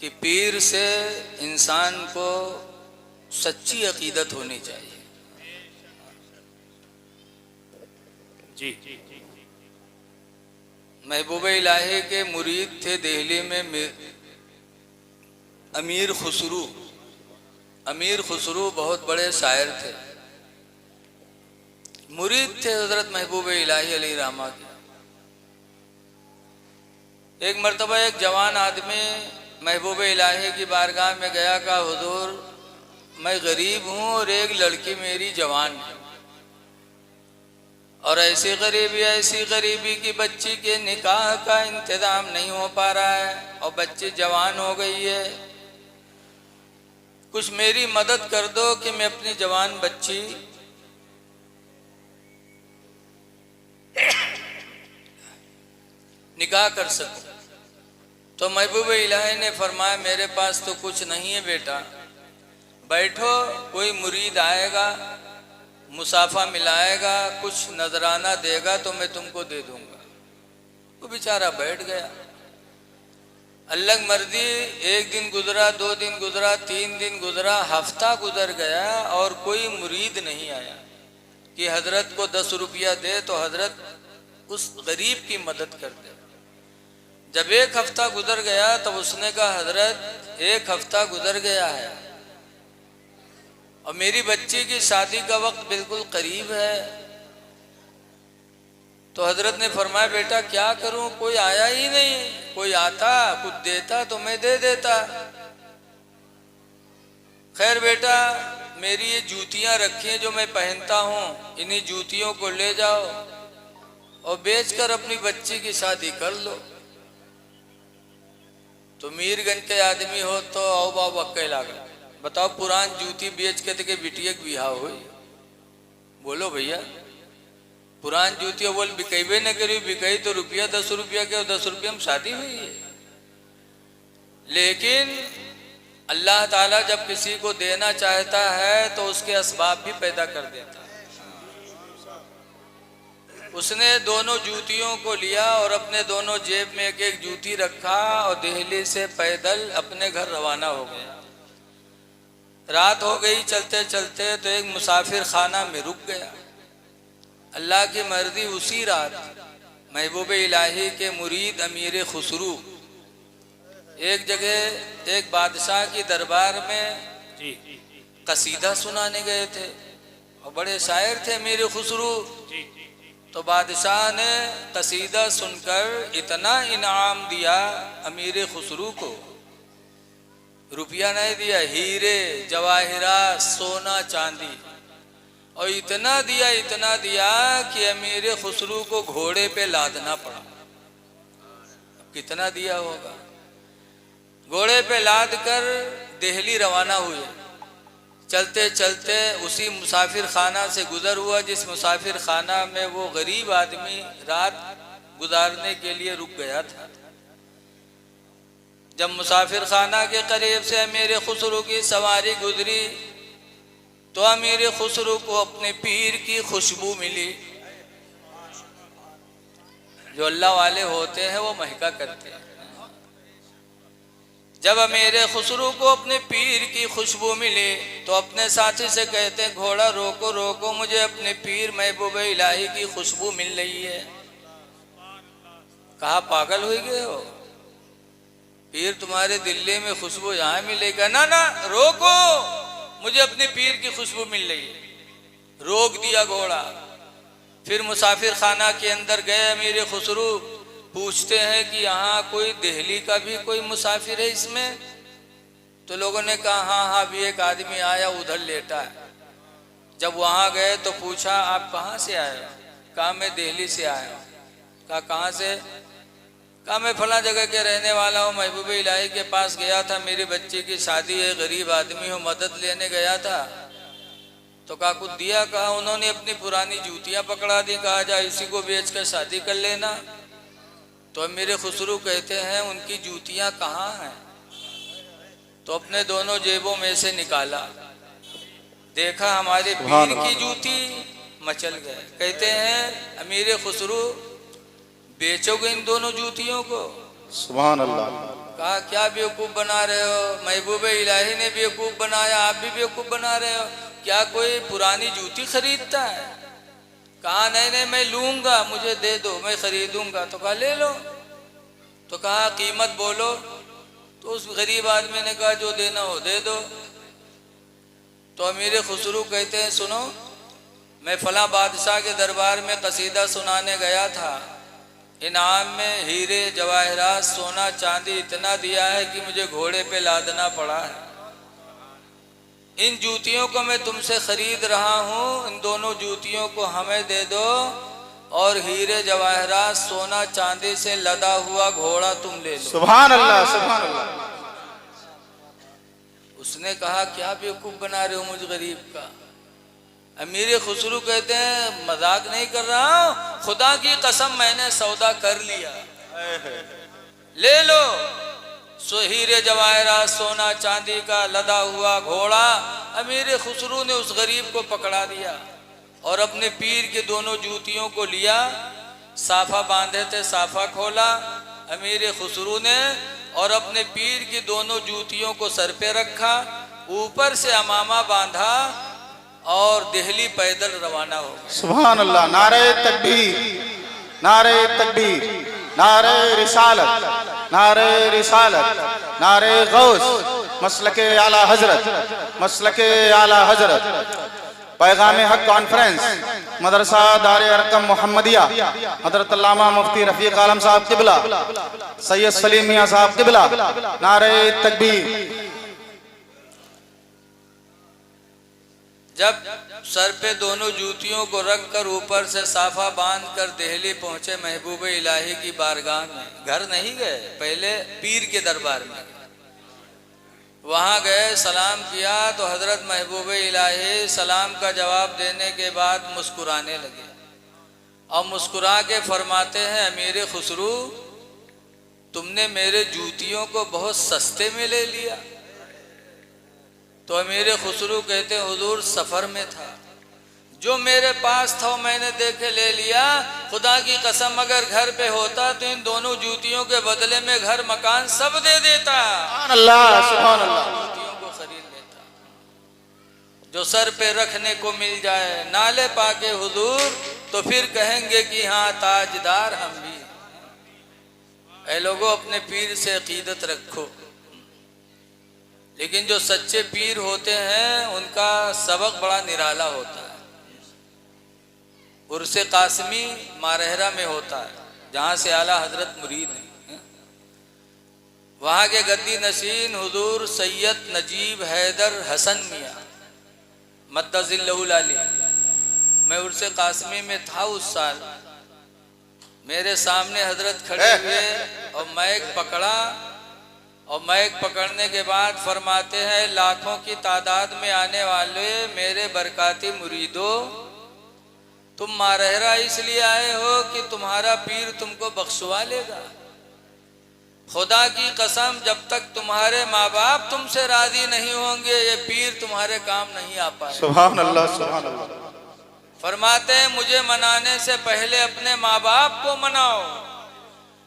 कि पीर से इंसान को सच्ची अकीदत होनी चाहिए। जी महबूब इलाही के मुरीद थे दिल्ली में अमीर खुसरू। अमीर खुसरू बहुत बड़े शायर थे, मुरीद थे हजरत महबूब इलाही अली रामा के। एक मर्तबा एक जवान आदमी महबूब इलाही की बारगाह में गया, कहा हुजूर मैं गरीब हूँ और एक लड़की मेरी जवान है, और ऐसी गरीबी की बच्ची के निकाह का इंतजाम नहीं हो पा रहा है और बच्ची जवान हो गई है, कुछ मेरी मदद कर दो कि मैं अपनी जवान बच्ची निकाह कर सकूं। तो महबूब इलाही ने फरमाया मेरे पास तो कुछ नहीं है बेटा, बैठो, कोई मुरीद आएगा, मुसाफा मिलाएगा, कुछ नजराना देगा तो मैं तुमको दे दूंगा। वो बेचारा बैठ गया। अल्लाह मर्जी, एक दिन गुजरा, 2 दिन गुजरा, 3 दिन गुजरा, हफ्ता गुजर गया और कोई मुरीद नहीं आया कि हजरत को 10 रुपया दे तो हजरत उस गरीब की मदद कर दे। जब 1 हफ्ता गुजर गया तब उसने कहा हजरत 1 हफ्ता गुजर गया है और मेरी बच्ची की शादी का वक्त बिल्कुल करीब है। तो हजरत ने फरमाया बेटा क्या करूं, कोई आया ही नहीं, कोई आता कुछ देता तो मैं दे देता। खैर बेटा, मेरी ये जूतियां रखी हैं जो मैं पहनता हूं, इन्हीं जूतियों को ले जाओ और बेचकर अपनी बच्ची की शादी कर लो। तो मीरगंज के आदमी हो तो आओ बाबा कहला गया, बताओ पुरान जूती बेच के के बिटिया के बिहाव हुई। बोलो भैया, पुरान जूतियों बोल बिकेबे न करी, बिकई तो रुपया 10 रुपया के, 10 रुपया में शादी हुई है। लेकिन अल्लाह ताला जब किसी को देना चाहता है तो उसके असबाब भी पैदा कर देता है। उसने दोनों जूतियों को लिया और अपने दोनों जेब में एक एक जूती रखा और दिल्ली से पैदल अपने घर रवाना हो गया। रात हो गई चलते चलते तो एक मुसाफिर खाना में रुक गया। अल्लाह की मर्जी, उसी रात महबूब इलाही के मुरीद अमीर खुसरू एक जगह एक बादशाह की दरबार में कसीदा सुनाने गए थे और बड़े शायर थे अमीर खुसरू। तो बादशाह ने कसीदा सुनकर इतना इनाम दिया अमीर खुसरू को, रुपया नहीं दिया, हीरे जवाहिरात सोना चांदी, और इतना दिया कि अमीर खुसरू को घोड़े पे लादना पड़ा। कितना दिया होगा। घोड़े पे लाद कर दिल्ली रवाना हुए। चलते चलते उसी मुसाफिर खाना से गुजर हुआ जिस मुसाफिर खाना में वो गरीब आदमी रात गुजारने के लिए रुक गया था। जब मुसाफिर खाना के करीब से अमीर खुसरू की सवारी गुजरी तो अमीर खुसरू को अपने पीर की खुशबू मिली। जो अल्लाह वाले होते हैं वो महका करते हैं। जब अमीर खुसरू को अपने पीर की खुशबू मिली तो अपने साथी से कहते हैं घोड़ा रोको रोको, मुझे अपने पीर महबूब इलाही की खुशबू मिल रही है। कहा पागल हो गए हो, पीर तुम्हारे दिल्ली में खुशबू यहाँ मिलेगा? ना ना रोको, मुझे अपने पीर की खुशबू मिल रही है। रोक दिया घोड़ा। फिर मुसाफिर खाना के अंदर गए अमीर खुसरू, पूछते हैं कि यहाँ कोई दिल्ली का भी कोई मुसाफिर है इसमें? तो लोगों ने कहा हाँ हाँ भी एक आदमी आया उधर लेटा है। जब वहाँ गए तो पूछा आप कहाँ से आए हो? कहा मैं दिल्ली से आया हूँ। कहा कहाँ से? कहा मैं फला जगह के रहने वाला हूँ, महबूब इलाही के पास गया था, मेरी बच्ची की शादी है, गरीब आदमी हूँ, मदद लेने गया था। तो कहा कुछ दिया? कहा उन्होंने अपनी पुरानी जूतियाँ पकड़ा दी, कहा जा इसी को बेच कर शादी कर लेना। तो मेरे खुसरू कहते हैं उनकी जूतियाँ कहाँ हैं? तो अपने दोनों जेबों में से निकाला, देखा हमारे पीर की जूती, मचल गए। कहते हैं अमीर खुसरू बेचोगे इन दोनों जूतियों को? सुभान अल्लाह। कहा क्या बेवकूफ़ बना रहे हो, महबूब इलाही ने बेवकूफ़ बनाया, आप भी बेवकूफ़ बना रहे हो, क्या कोई पुरानी जूती खरीदता है? कहा नहीं नहीं मैं लूँगा, मुझे दे दो, मैं खरीदूंगा। तो कहा ले लो। तो कहा कीमत बोलो। तो उस गरीब आदमी ने कहा जो देना हो दे दो। तो अमीर खुसरू कहते हैं सुनो, मैं फला बादशाह के दरबार में कसीदा सुनाने गया था, इनाम में हीरे जवाहरात सोना चांदी इतना दिया है कि मुझे घोड़े पे लादना पड़ा है। इन जूतियों को मैं तुमसे खरीद रहा हूँ, इन दोनों जूतियों को हमें दे दो और हीरे जवाहरात सोना चांदी से लदा हुआ घोड़ा तुम ले लो। सुभान अल्लाह, सुभान अल्लाह। उसने कहा क्या बेवकूफ़ बना रहे हो मुझ गरीब का? अमीर खुसरू कहते हैं मजाक नहीं कर रहा हूँ, खुदा की कसम मैंने सौदा कर लिया, ले लो। सो हीरे जवाहरात सोना चांदी का लदा हुआ घोड़ा अमीर खुसरू ने उस गरीब को पकड़ा दिया और अपने पीर के दोनों जूतियों को लिया। साफा बांधे थे, साफा खोला अमीर खुसरू ने और अपने पीर की दोनों जूतियों को सर पे रखा, ऊपर से अमामा बांधा और दिल्ली पैदल रवाना हो गया। सुभान अल्लाह। नारे तकबीर, नारे तकबीर, नारे रिसालत, नारे रिसालत, नारे गौस, मसलके आला हजरत, मसलके आला हजरत। पैगाम हक कॉन्फ्रेंस मदरसा दारे अरकम मोहम्मदिया, हजरत अल्लामा मुफ्ती रफीक आलम साहब किबला, सैयद सलीम मियां साहब किबला। नारे तकबीर। जब सर पे दोनों जूतियों को रखकर ऊपर से साफा बांधकर दिल्ली पहुंचे महबूब इलाही की बारगाह में। घर नहीं गए, पहले पीर के दरबार में वहां गए, सलाम किया तो हजरत महबूब इलाही सलाम का जवाब देने के बाद मुस्कुराने लगे और मुस्कुरा के फरमाते हैं अमीर खुसरू तुमने मेरे जूतियों को बहुत सस्ते में ले लिया। तो अमीर खुसरू कहते हैं हुजूर सफर में था, जो मेरे पास था मैंने देखे ले लिया, खुदा की कसम अगर घर पे होता तो इन दोनों जूतियों के बदले में घर मकान सब दे देता, सुभान अल्लाह, सुभान अल्लाह। जूतियों को खरीद लेता। जो सर पे रखने को मिल जाए नाले पाके हुजूर तो फिर कहेंगे कि हाँ ताजदार हम भी। ऐ लोगों अपने पीर से अकीदत रखो, लेकिन जो सच्चे पीर होते हैं उनका सबक बड़ा निराला होता है। उर्से कासमी मारहरा में होता है, जहाँ से आला हजरत मुरीद है। वहाँ के गद्दी नशीन हुजूर सैयद नजीब हैदर हसन मियाँ मद्दजिल्लहुल आली, मैं उर्से कासमी में था उस साल। मेरे सामने हजरत खड़े हुए और मैक पकड़ा और मैक पकड़ने के बाद फरमाते हैं लाखों की तादाद में आने वाले मेरे बरकाती मुरीदों, तुम मारहरा इसलिए आए हो कि तुम्हारा पीर तुमको बख्शवा लेगा। खुदा की कसम जब तक तुम्हारे माँ बाप तुमसे राजी नहीं होंगे ये पीर तुम्हारे काम नहीं आ पाए। सुभान अल्लाह, सुभान अल्लाह। फरमाते हैं मुझे मनाने से पहले अपने माँ बाप को मनाओ,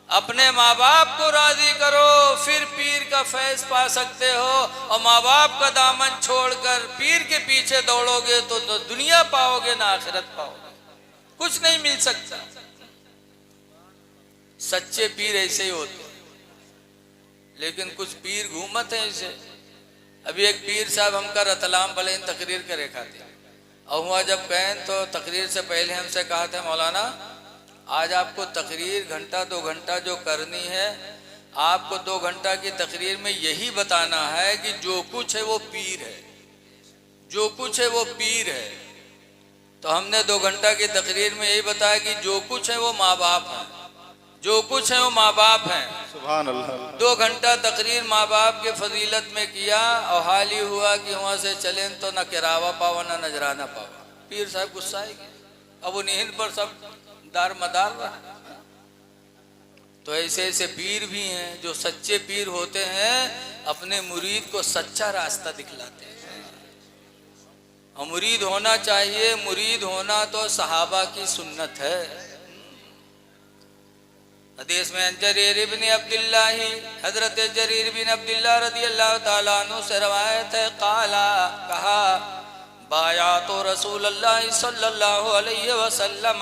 अपने माँ बाप को राजी करो, फिर पीर का फैज पा सकते हो। और माँ बाप का दामन छोड़कर पीर के पीछे दौड़ोगे तो दुनिया पाओगे ना आखिरत पाओगे, कुछ नहीं मिल सकता। सच्चे पीर ऐसे ही होते, लेकिन कुछ पीर घूमत है ऐसे। अभी एक पीर साहब हमका रतलाम भले तकरीर करे खाते और हुआ जब कहें तो तकरीर से पहले हमसे कहा था मौलाना आज आपको तकरीर घंटा 2 घंटा जो करनी है, आपको 2 घंटा की तकरीर में यही बताना है कि जो कुछ है वो पीर है, जो कुछ है वो पीर है। तो हमने 2 घंटा की तकरीर में यही बताया कि जो कुछ है वो माँ बाप हैं, जो कुछ है वो माँ बाप हैं। सुभान अल्लाह। 2 घंटा तकरीर माँ बाप के फजीलत में किया और हाल ही हुआ कि वहाँ से चलें तो न किरावा पावा न नजराना पावा। पीर साहब गुस्सा आएगी, अब उन्हीं पर सब दार मदार रहा। तो ऐसे ऐसे पीर भी हैं जो सच्चे पीर होते हैं, अपने मुरीद को सच्चा रास्ता दिखलाते हैं। और मुरीद होना चाहिए, मुरीद होना तो सहाबा की सुन्नत है। हदीस में जरीर इब्न अब्दुल्लाह हजरत जरीर बिन अब्दुल्लाह रदियल्लाहु ताला अन्हु से रवायत है, काला कहा, बाया तो रसूल अल्लाह सल्लल्लाहु अलैहि वसल्लम,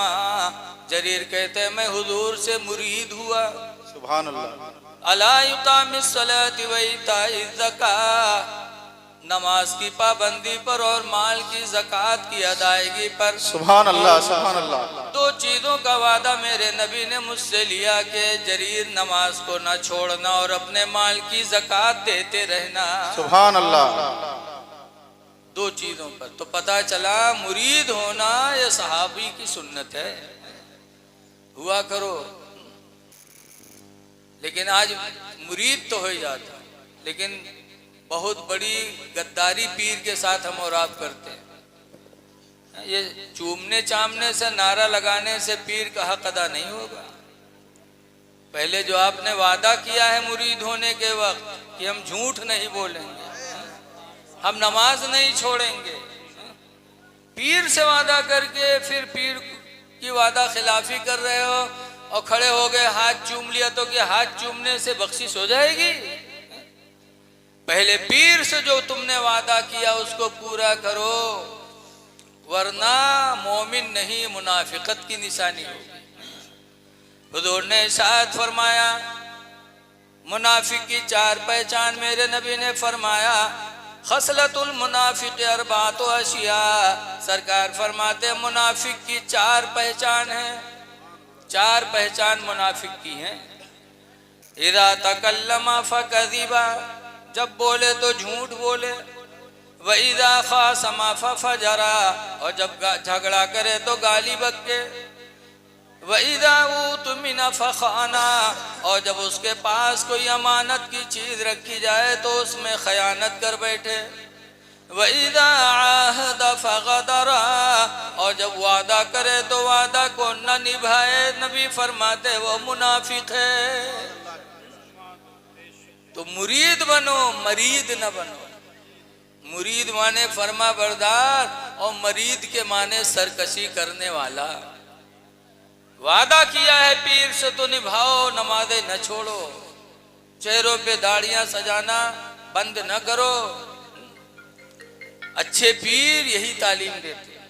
जरीर कहते हैं मैं हुजूर से मुरीद हुआ, सुभान अल्लाह, अला युकामिस सलाति व इताइज ज़कात, नमाज की पाबंदी पर और माल की ज़कात की अदायगी पर। सुभान अल्लाह, सुभान अल्लाह। दो चीज़ों का वादा मेरे नबी ने मुझसे लिया कि जरीर नमाज को न छोड़ना और अपने माल की ज़कात देते रहना। सुभान अल्लाह। दो चीज़ों पर तो पता चला मुरीद होना ये सहाबी की सुन्नत है, हुआ करो। लेकिन आज मुरीद तो हो ही जाता, लेकिन बहुत बड़ी गद्दारी पीर के साथ हम और आप करते हैं। ये चूमने चामने से, नारा लगाने से पीर का हक अदा नहीं होगा। पहले जो आपने वादा किया है मुरीद होने के वक्त कि हम झूठ नहीं बोलेंगे, हम नमाज नहीं छोड़ेंगे, पीर से वादा करके फिर पीर की वादा खिलाफी कर रहे हो और खड़े हो गए हाथ चूम लिया, तो क्या हाथ चूमने से बख्शिश हो जाएगी? पहले पीर से जो तुमने वादा किया उसको पूरा करो, वरना मोमिन नहीं मुनाफिकत की निशानी होगी। हुजूर ने इरशाद फरमाया, मुनाफिक की चार पहचान मेरे नबी ने फरमाया, खसलतुल मुनाफिक अरबातु अशिया, सरकार फरमाते मुनाफिक की चार पहचान है, चार पहचान मुनाफिक की हैं। इज़ा तकल्लमा फकज़िबा, जब बोले तो झूठ बोले, व इज़ा ख़ासमा फफजरा, और जब झगड़ा करे तो गाली बके, व इज़ा उतमिना फखाना, और जब उसके पास कोई अमानत की चीज़ रखी जाए तो उसमें खयानत कर बैठे, व इज़ा आहद फगदरा, और जब वादा करे तो वादा को न निभाए, नबी फरमाते वो मुनाफिक है। तो मुरीद बनो, मरीद न बनो। मुरीद माने फरमा बरदार और मरीद के माने सरकशी करने वाला। वादा किया है पीर से तो निभाओ, नमाज़ें न छोड़ो, चेहरों पे दाढ़ियां सजाना बंद न करो। अच्छे पीर यही तालीम देते हैं,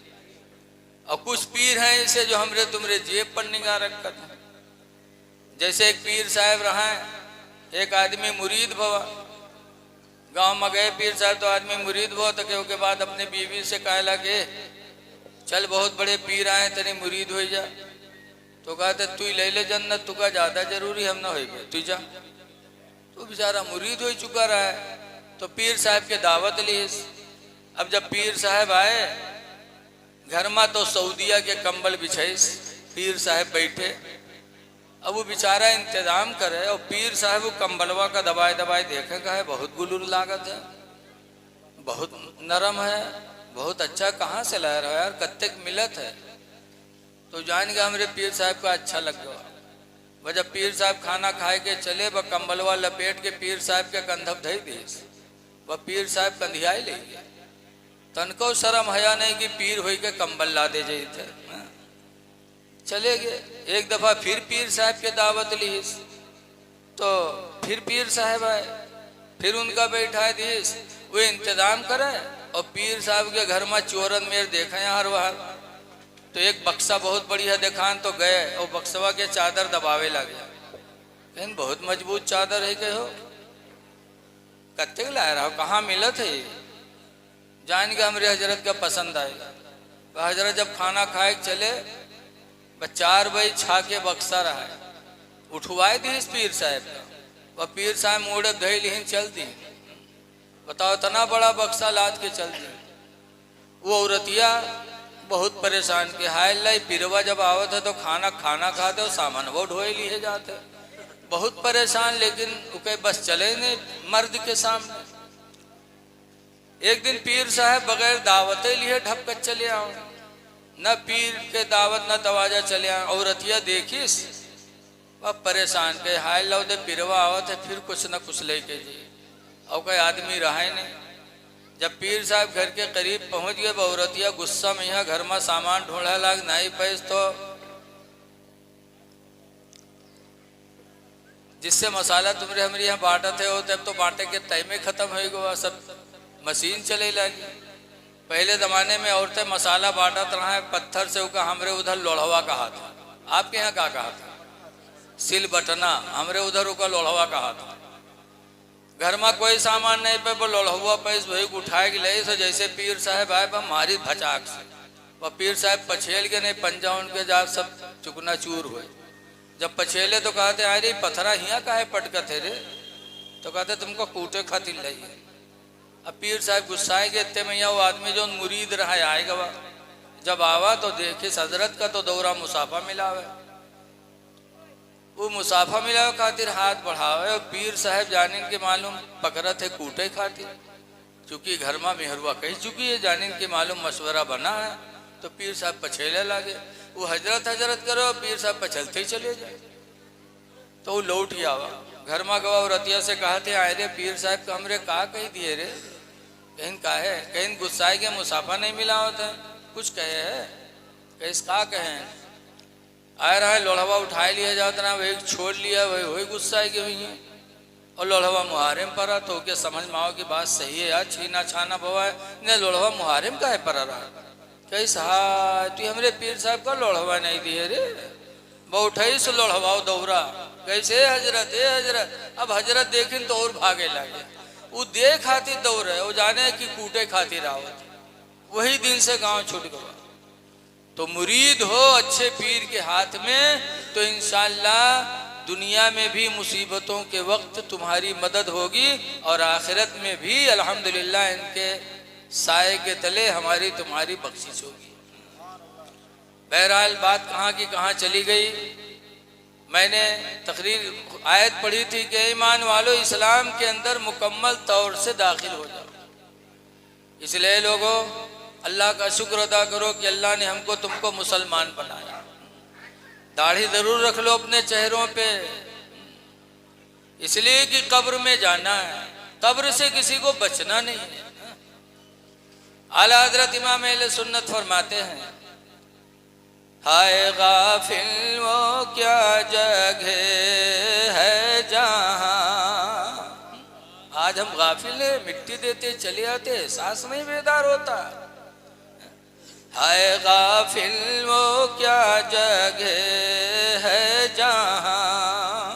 और कुछ पीर हैं ऐसे जो हमरे तुमरे जेब पर निगाह रखते हैं। जैसे एक पीर साहब रहा है, एक आदमी मुरीद भवा, गांव में गए पीर साहब तो आदमी मुरीद भवा, तो के बाद अपने बीवी से कहे लगे चल बहुत बड़े पीर आए तनी मुरीद हो जा, तो कहते तू ले ले जन्नत, तू का ज्यादा जरूरी हम ना हो गए, तू जा। तो बेचारा मुरीद हो चुका रहा है, तो पीर साहब के दावत ली। अब जब पीर साहब आए घर में तो सऊदिया के कंबल बिछाइस, पीर साहब बैठे, अब वो बेचारा इंतजाम करे और पीर साहब वो कंबलवा का दबाए दबाए देखेगा है बहुत गुलूर लागत है, बहुत नरम है, बहुत अच्छा, कहाँ से लाया रहा यार, कत्ते मिलत है। तो जान गया हमारे पीर साहब का अच्छा लग गया। वह जब पीर साहब खाना खाए के चले, वह कंबलवा लपेट के पीर साहब के कंधप धई दी, वह पीर साहब कंधियाई ले गया। तनको शर्म हया नहीं कि पीर हो के कंबल ला दे जाए थे, चले गए। एक दफा फिर पीर साहब के दावत ली, तो फिर पीर साहब आए, फिर उनका बैठा दीस, वो इंतजाम करे और पीर साहब के घर में चोरन मेर देखा यहाँ वहां, तो एक बक्सा बहुत बढ़िया देखान, तो गए और बक्सवा के चादर दबावे लगे, कहीं बहुत मजबूत चादर है के हो, कत्ते लाया रहा, कहाँ मिलत है, जान के हमरे हजरत का पसंद आएगा। हजरत जब खाना खाए चले, 4 बजे छा के बक्सा रहा है, उठवाए दी पीर साहब का, वह पीर साहब मोड़े धई लिहिन चल दी, बताओ इतना बड़ा बक्सा लाद के चल दी। वो औरतिया बहुत परेशान के, हाय लाई पीरवा जब आवत है तो खाना खाते और सामान वो ढोए लिए जाते, बहुत परेशान, लेकिन उके बस चले नहीं मर्द के सामने। एक दिन पीर साहब बगैर दावते लिए ढपकत चले आओ, न पीर के दावत न तवाजा चले आओ, औरतिया देखिस वह परेशान के, हाय लो दे पीरवा आवत है फिर कुछ न कुछ लेके जी, और कोई आदमी रहा ही नहीं। जब पीर साहब घर के करीब पहुंच गए, औरतिया गुस्सा में यहाँ घर में सामान ढूंढा लाग नहीं पैस, तो जिससे मसाला तुमरे हमारे यहाँ बांटा थे हो तब तो बांटे के तय में खत्म हो गया, सब मशीन चले लगी। पहले ज़माने में औरतें मसाला बांटा रहा है पत्थर से, उका हमरे उधर लोढ़वा कहा था। आपके यहाँ क्या कहा था? सिल बटना। हमरे उधर उका लोढ़वा कहा था। घर में कोई सामान नहीं पे वो लोढ़वा पैस वही उठाए के ले, तो जैसे पीर साहब आए वह मारी भचाक से, वह पीर साहब पछेल के नहीं पंजा उनके जा सब चुकना चूर हुए। जब पछेले तो कहते अरे पथरा हिया काहे पटका थे रे, तो कहते तुमको कूटे खातिर लाइए। अब पीर साहब गुस्साएंगे इतने में वो आदमी जो मुरीद रहा है आएगा वह, जब आवा तो देखे हजरत का तो दौरा मुसाफा मिला हुआ, वो मुसाफा मिला हुआ खातिर हाथ बढ़ावे। और पीर साहब जाने के मालूम पकड़ा थे कूटे खातिर, चूंकि घर में मेहरुआ कही चुकी है, जाने के मालूम मशवरा बना है, तो पीर साहब पछेले लागे। वो हजरत हजरत करो, पीर साहब पछलते ही चले जाए। तो वो लौट ही आवा घर में गवा और रतिया से कहा थे आए रे पीर साहब का हमरे का कही दिए रे, कहीं का है, कहीं गुस्साए के मुसाफा नहीं मिला होता है, कुछ कहे है, कहीं का कहे आ रहा है। लोढ़वा उठाए लिया जाता ना, वही छोड़ लिया, वही गुस्सा है कि वही है। और लोढ़वा मुहारे में पड़ा तो क्या समझ में आओ कि बात सही है यार, छीना छाना बवा है नहीं, लोढ़वा मुहारे में काहे पड़ा रहा, कहीं सहा तू हमरे पीर साहब का लोढ़वा नहीं दिए रे, वो उठाई से लोढ़वाओ दौरा, कैसे हजरत ए हजरत। अब हजरत देखें तो और भागे लगे, वो दे खातिर दौड़ है, वो जाने की कूटे खातिर आवत। वही दिन से गांव छूट गया। तो मुरीद हो अच्छे पीर के हाथ में तो इंशाअल्लाह दुनिया में भी मुसीबतों के वक्त तुम्हारी मदद होगी और आखिरत में भी अल्हम्दुलिल्लाह इनके साए के तले हमारी तुम्हारी बख्शिश होगी। बहरहाल बात कहाँ की कहाँ चली गई। मैंने तकरीर आयत पढ़ी थी कि ईमान वालों इस्लाम के अंदर मुकम्मल तौर से दाखिल हो जाओ। इसलिए लोगों अल्लाह का शुक्र अदा करो कि अल्लाह ने हमको तुमको मुसलमान बनाया। दाढ़ी जरूर रख लो अपने चेहरों पे, इसलिए कि कब्र में जाना है, कब्र से किसी को बचना नहीं है। आला हजरत इमाम अहले सुन्नत फरमाते हैं, हाय गाफिल वो क्या जगह है जहां। आज हम गाफिल है, मिट्टी देते चले आते, एहसास नहीं बेदार होता। हाय गाफिल वो क्या जगह है जहां,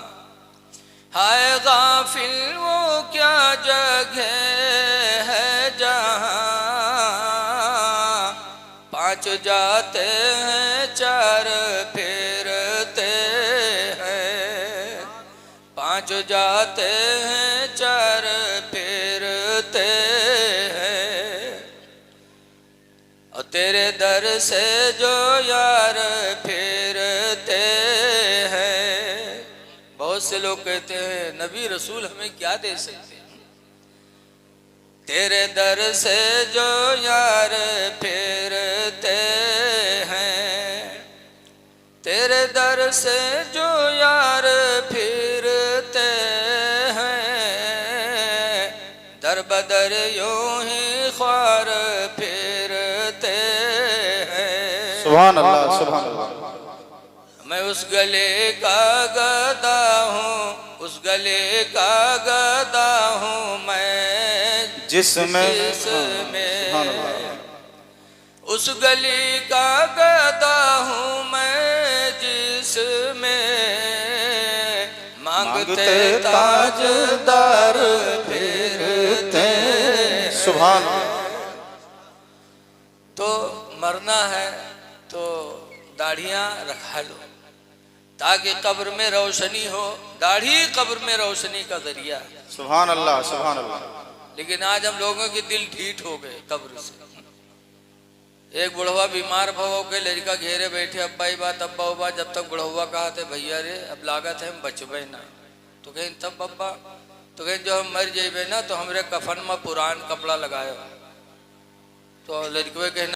हाय गाफिल वो क्या जगह है जहां। पांच जाते हैं चार फेरते हैं, पांच जाते हैं चार फेरते हैं। और तेरे दर से जो यार फेरते हैं। बहुत से लोग कहते हैं नबी रसूल हमें क्या दे सकते हैं। तेरे दर से जो यार फेरते हैं, तेरे दर से जो यार फिरते हैं। दर बदर यूं ही ख्वार फिरते हैं। सुभान अल्लाह सुभान अल्लाह। मैं उस गले का गदा हूँ, उस गले का गदा हूँ मैं जिसमें उस गली का गदा हूँ मैं जिसमें मांगते ताजदार फिरते। सुभान। तो मरना है तो दाढ़ियाँ रखा लो ताकि कब्र में रोशनी हो। दाढ़ी कब्र में रोशनी का जरिया है। सुभान अल्लाह सुभान अल्लाह। लेकिन आज हम लोगों के दिल ढीठ हो गए कब्र से। एक बुढ़वा बीमार भव के लड़का घेरे बैठे, अब्बा ही बात अब्बा उब्बा। जब तक बुढ़वा कहा थे भैया रे अब लागत है हम बचबे ना, तो कहें तब अब्बा, तो कहें जो हम मर जेबे ना तो हमरे कफन में पुरान कपड़ा लगाए। तो लड़के कहना